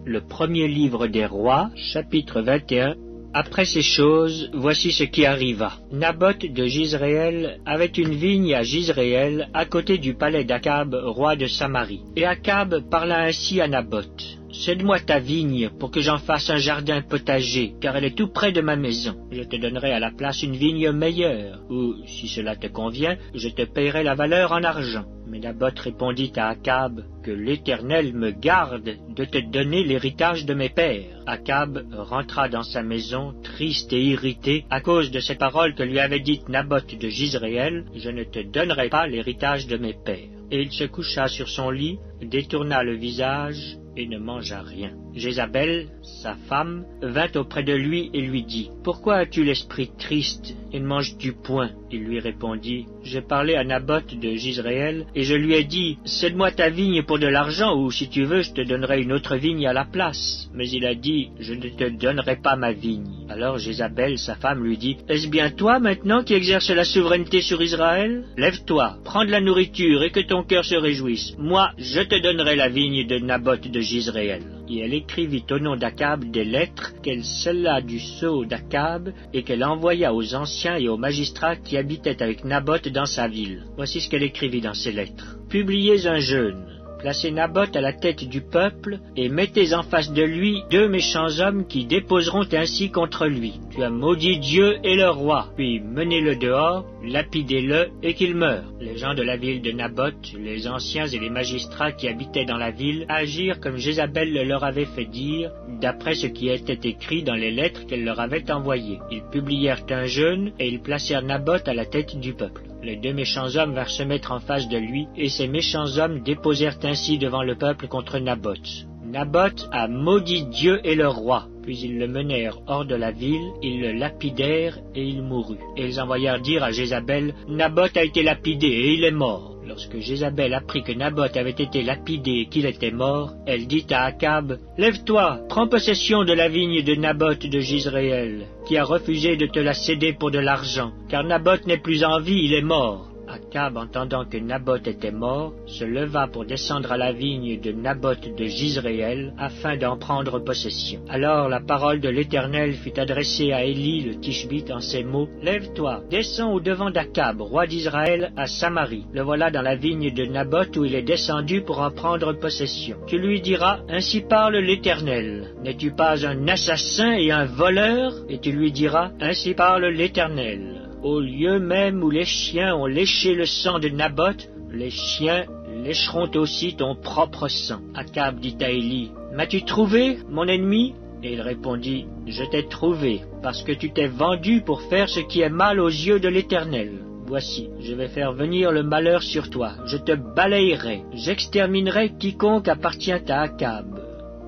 Le premier livre des rois, chapitre 21. Après ces choses, voici ce qui arriva. Naboth de Jizréel avait une vigne à Jizréel, à côté du palais d'Akab, roi de Samarie. Et Akab parla ainsi à Naboth. Cède-moi ta vigne pour que j'en fasse un jardin potager, car elle est tout près de ma maison. Je te donnerai à la place une vigne meilleure, ou, si cela te convient, je te payerai la valeur en argent. Mais Naboth répondit à Akab, que l'Éternel me garde de te donner l'héritage de mes pères. Akab rentra dans sa maison, triste et irrité, à cause de ces paroles que lui avait dites Naboth de Jizréel, je ne te donnerai pas l'héritage de mes pères. Et il se coucha sur son lit, détourna le visage, et ne mangea rien. Jézabel, sa femme, vint auprès de lui et lui dit, « Pourquoi as-tu l'esprit triste et ne manges-tu point ?» Il lui répondit, « J'ai parlé à Naboth de Jizréel, et je lui ai dit, « Cède-moi ta vigne pour de l'argent, ou si tu veux, je te donnerai une autre vigne à la place. » Mais il a dit, « Je ne te donnerai pas ma vigne. » Alors Jézabel, sa femme, lui dit, « Est-ce bien toi maintenant qui exerces la souveraineté sur Israël? Lève-toi, prends de la nourriture et que ton cœur se réjouisse. Moi, je te donnerai la vigne de Naboth de Jizréel. » Et elle écrivit au nom d'Akab des lettres qu'elle scella du sceau d'Akab et qu'elle envoya aux anciens et aux magistrats qui habitaient avec Naboth dans sa ville. Voici ce qu'elle écrivit dans ces lettres. « Publiez un jeûne. Placez Naboth à la tête du peuple, et mettez en face de lui 2 méchants hommes qui déposeront ainsi contre lui. Tu as maudit Dieu et le roi, puis menez-le dehors, lapidez-le, et qu'il meure. » Les gens de la ville de Naboth, les anciens et les magistrats qui habitaient dans la ville, agirent comme Jézabel le leur avait fait dire, d'après ce qui était écrit dans les lettres qu'elle leur avait envoyées. Ils publièrent un jeûne, et ils placèrent Naboth à la tête du peuple. Les 2 méchants hommes vinrent se mettre en face de lui, et ces méchants hommes déposèrent ainsi devant le peuple contre Naboth. Naboth a maudit Dieu et le roi. Puis ils le menèrent hors de la ville, ils le lapidèrent, et il mourut. Et ils envoyèrent dire à Jézabel, « Naboth a été lapidé, et il est mort. » Lorsque Jézabel apprit que Naboth avait été lapidé et qu'il était mort, elle dit à Akab, « Lève-toi, prends possession de la vigne de Naboth de Jizréel, qui a refusé de te la céder pour de l'argent, car Naboth n'est plus en vie, il est mort. » Akab, entendant que Naboth était mort, se leva pour descendre à la vigne de Naboth de Jizréel, afin d'en prendre possession. Alors la parole de l'Éternel fut adressée à Élie le Tishbite en ces mots, « Lève-toi, descends au-devant d'Akab, roi d'Israël, à Samarie. Le voilà dans la vigne de Naboth où il est descendu pour en prendre possession. Tu lui diras, ainsi parle l'Éternel. N'es-tu pas un assassin et un voleur? Et tu lui diras, ainsi parle l'Éternel. Au lieu même où les chiens ont léché le sang de Naboth, les chiens lécheront aussi ton propre sang. » Akab dit à Élie, « M'as-tu trouvé, mon ennemi ?» Et il répondit, « Je t'ai trouvé, parce que tu t'es vendu pour faire ce qui est mal aux yeux de l'Éternel. Voici, je vais faire venir le malheur sur toi, je te balayerai, j'exterminerai quiconque appartient à Akab,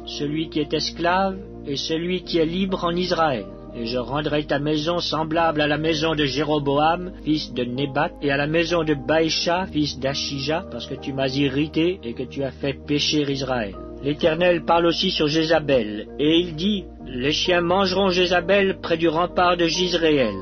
celui qui est esclave et celui qui est libre en Israël. Et je rendrai ta maison semblable à la maison de Jéroboam, fils de Nébat, et à la maison de Baïcha, fils d'Achija, parce que tu m'as irrité et que tu as fait pécher Israël. » L'Éternel parle aussi sur Jézabel, et il dit, « Les chiens mangeront Jézabel près du rempart de Jizréel.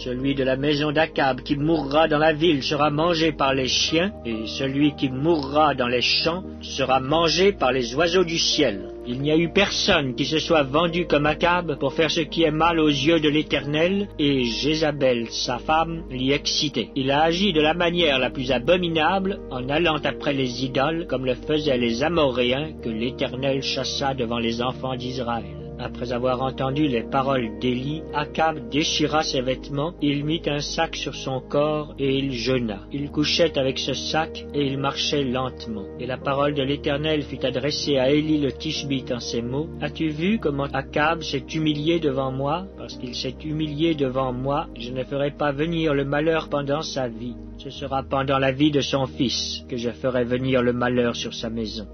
Celui de la maison d'Akab qui mourra dans la ville sera mangé par les chiens, et celui qui mourra dans les champs sera mangé par les oiseaux du ciel. » Il n'y a eu personne qui se soit vendu comme Akab pour faire ce qui est mal aux yeux de l'Éternel, et Jézabel, sa femme, l'y excitait. Il a agi de la manière la plus abominable en allant après les idoles, comme le faisaient les Amoréens que l'Éternel chassa devant les enfants d'Israël. Après avoir entendu les paroles d'Élie, Akab déchira ses vêtements, il mit un sac sur son corps et il jeûna. Il couchait avec ce sac et il marchait lentement. Et la parole de l'Éternel fut adressée à Élie le Tishbite en ces mots, « As-tu vu comment Akab s'est humilié devant moi? Parce qu'il s'est humilié devant moi, je ne ferai pas venir le malheur pendant sa vie. Ce sera pendant la vie de son fils que je ferai venir le malheur sur sa maison. »